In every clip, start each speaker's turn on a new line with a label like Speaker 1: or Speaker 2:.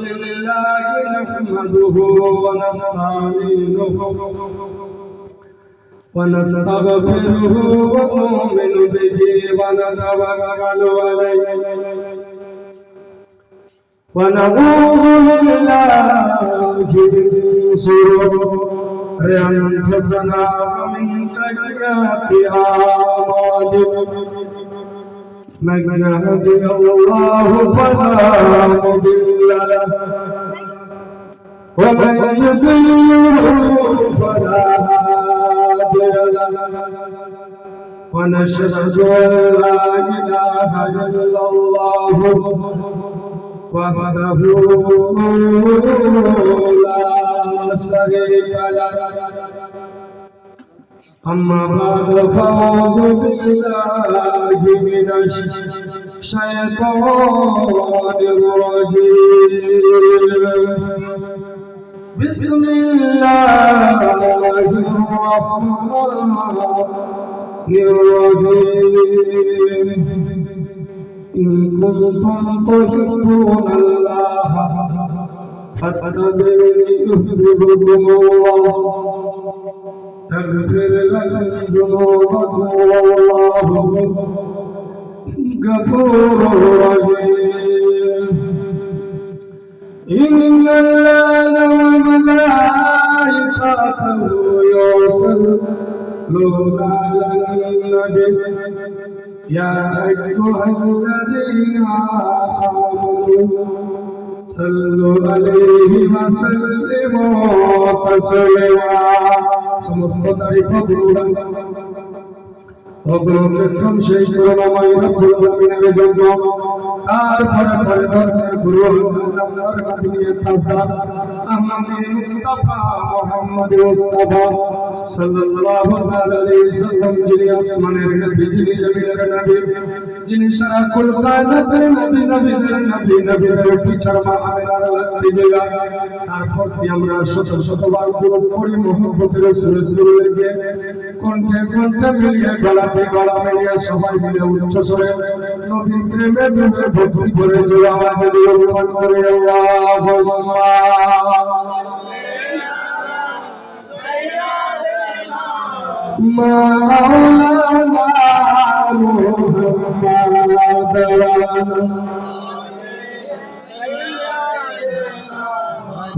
Speaker 1: لله نحمده ونستعينه ونستغفره ونؤمن به ونتوكل عليه ونعوذ بالله من شرور أنفسنا ومن سيئات أعمالنا من يهده الله فلا مضل له ومن يضلل فلا هادي له ونشهد أن لا إله إلا الله وحده لا شريك له أما بعد فأعوذ بالله من الشيطان الرجيم بسم الله الرحمن الرحيم إن كنتم تحبون الله فاتبعوني يحببكم الله يغفر لكم ذنوبكم والله غفور رحيم إن الله وملائكته يصلون على النبي يا أيها الذين آمنوا صلوا عليه وسلموا تسليما সমস্ত তারিফ গুরুরা অগ্রগণ সেই করুণাময় রব্বুল আলামিনের জন্য তারপরে ধর্মের গুরু আল্লাহর নবীর তাজদার আহমদ মুস্তাফা মুহাম্মদ মুস্তাফা সাল্লাল্লাহু আলাইহি ওয়াসাল্লাম যিনি আসমানের নবী যিনি জমিনের নবী যিনি সারা কুল কায়নাতের নবী নবীদের টিচার মাহমেদার দিবেলা তারপর কি আমরা শত শতবার দরুদ পড়ি মুহাম্মদের রাসূলকে কণ্ঠে কণ্ঠে মিলিয়ে গলাতে গলা মিলিয়ে সবাই মিলে উচ্চ স্বরে নবীর প্রেমে ডুবে ভক্তি করে জোরে আওয়াজে দরুদ করে আল্লাহুম্মা মাওলানা মুহাম্মদ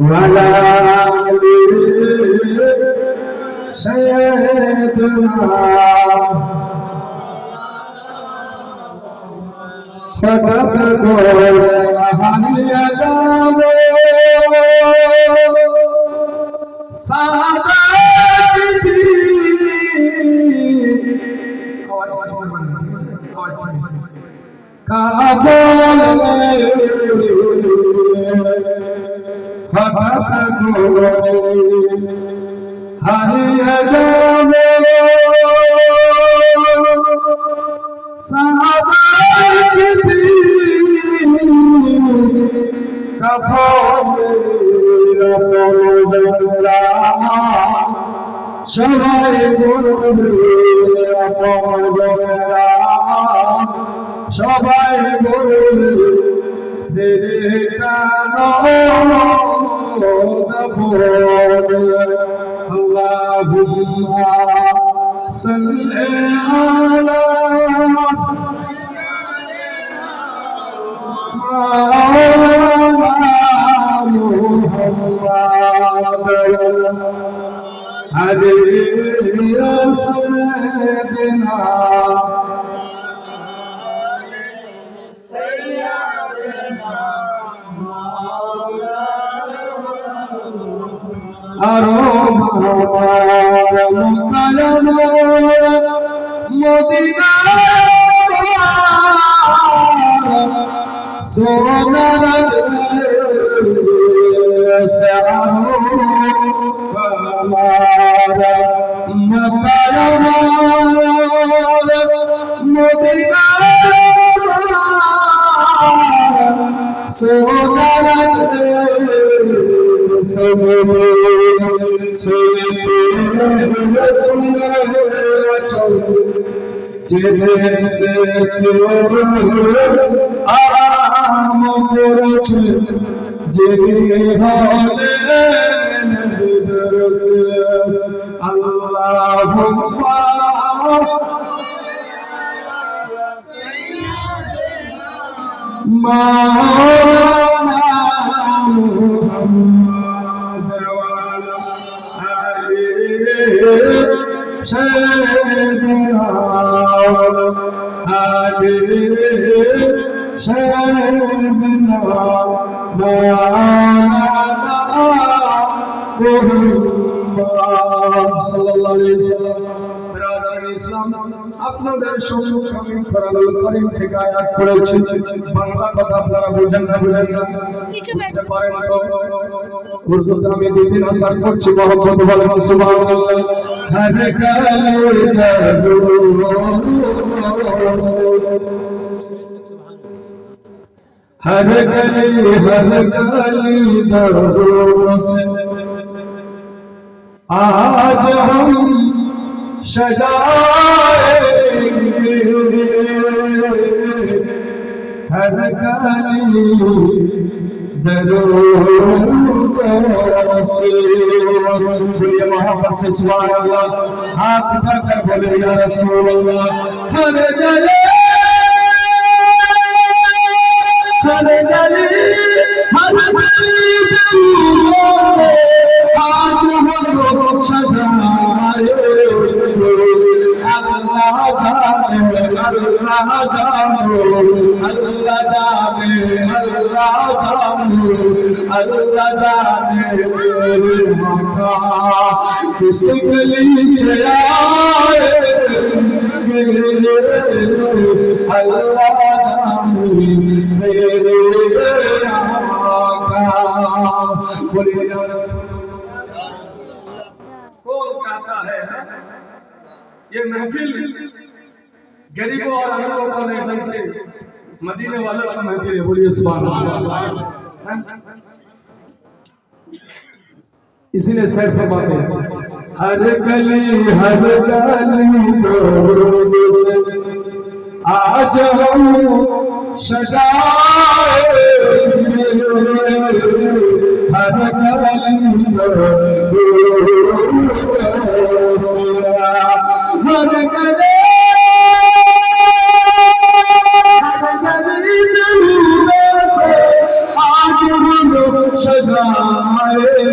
Speaker 1: ওয়ালা আলি সাইয়্যিদনা ফতহ করে হানিয়া যাবে সাদাতি কাবল হঠাৎ করে হারিয়ে যাবে সাদাতি সবাই বলবে সবাই বলবে আল্লাহুম্মা সাল্লি আলা মদিনা সোনার মদিনা সোনার সজনে জেনে সে করেছে যে হলে আল্লাহুম্মা মাওলানা মুহাম্মদ ওয়া আলা আলিহি সাইয়্যিদিনা সাইয়্যিদিনা মাওলানা মুহাম্মদ সাল্লাল্লাহু আলাইহি ওয়াসাল্লাম। বিরাদার ইসলাম, আপনাদের সম্মুখে আমি কোরআনুল কারীম থেকে আয়াত পড়েছি। বাংলা কথা আপনারা বুঝেন না বুঝতে পারেন তো? উর্দুতে আমি দুই-তিন আসার করছি। মহব্বত বলেন সুবহানাল্লাহ। হর কালে দরু हर गली दरों से आज हम सजाएंगे, हर गली दरों से। बोलिए मोहब्बत से सुभान अल्लाह। हाथ उठाकर बोले या रसूल अल्लाह। हर गली हर गली दरों से आज हम सजाए, अल्लाह जाने अल्लाह जानो अल्लाह जाने अल्लाह जानो अल्लाह जाने मेरे मक्का किस गली से आए, अल्लाह जाने मेरे आका। बोलिए या रसूल कौन कहता है ये महफिल गरीबों और अमीरों का नहीं बल्कि मदीने वालों का महफिल है। बोलिए सुभान अल्लाह। इसीलिए सैर फरमाते हैं हर गली दरों से आज हम सजाएंगे, हर गली दरों से हर गली दरों से आज हम सजाएंगे,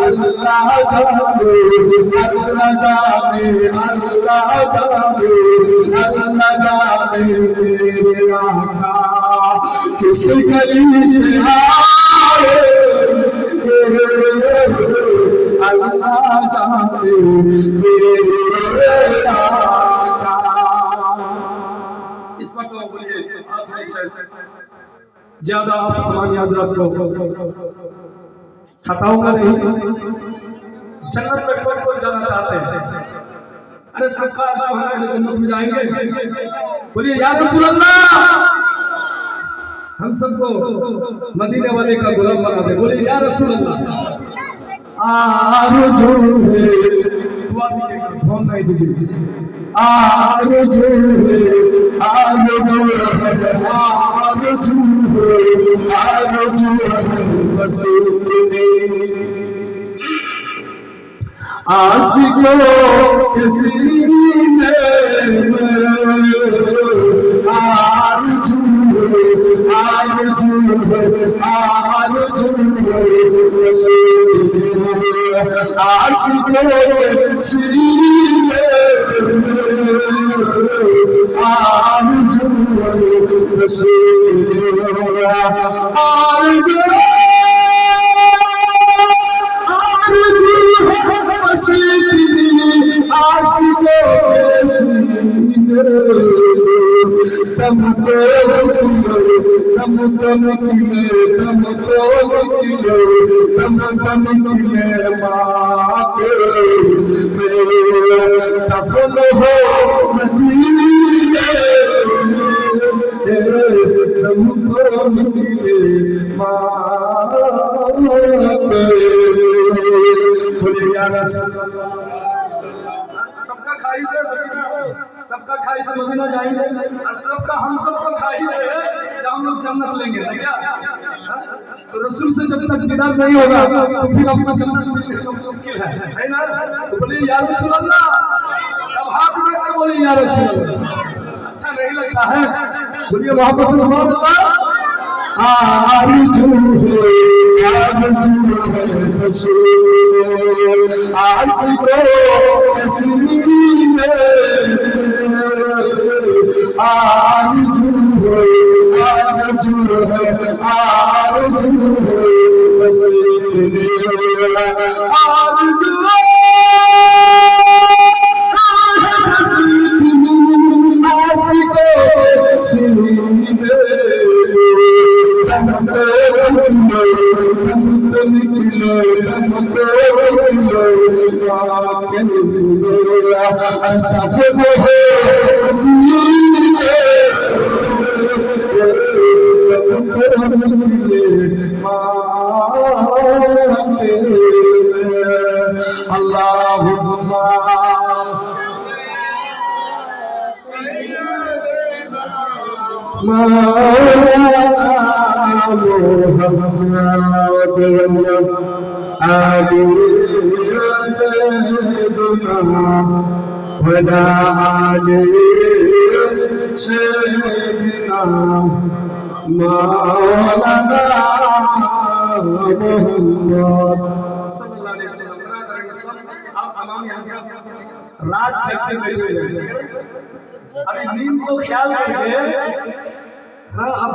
Speaker 1: अल्लाह जाने अल्लाह जाने अल्लाह जाने अल्लाह जाने मेरे आका किस गली से आए, अल्लाह जाने मेरे आका। इस वक्त बोलिए ज्यादा आप हमारी याद रखो, सताऊंगा नहीं। जन्नत में कौन कौन जाना चाहते हैं? अरे सरकार जो है जो जन्नत में जाएंगे, बोलिए या रसूल अल्लाह। हम सबको मदीने वाले का गुलाम बना दे। बोलिए या रसूल अल्लाह। आरज़ू है, दुआ दीजिए, फोन नहीं दीजिए। आरज़ू है, आरज़ू है, आरज़ू है, आरज़ू है रसूल ने। आशिकों के सीने में आरज़ू है, आरज़ू है, आरज़ू है रसूल ने। आशिकों के सीने में आरज़ू है रसूल ने। आरज़ू तम तो निकले तम तो निकले तम निकले माँ के दफन हो मदीने तम तो निकले माँ के। बोलिए या रसूल सबका खाई से सबका ख्वाहिश है मदीना जाएंगे और सबका हम सबको ख्वाहिश है जब हम लोग जन्नत लेंगे ना क्या तो रसूल से जब तक दीदार नहीं होगा तो फिर आपको जन्नत मिलने तो मुश्किल है ना। तो बोले या रसूल अल्लाह, सब हाथ उठा के बोले या रसूल अल्लाह। अच्छा नहीं लगता है? बोलिए मोहब्बत से सुभान अल्लाह। आरज़ू है रसूल आशिको तस्लीम आरज़ू है अल्लाहुम्मा आदि सैयदना वला आदि सैयदना मौलाना मोहम्मद सल्लल्लाहु अलैहि वसल्लम। आप अमामी हज़रत रात जगते बैठे हैं, अभी नींद को ख्याल करके हाँ आप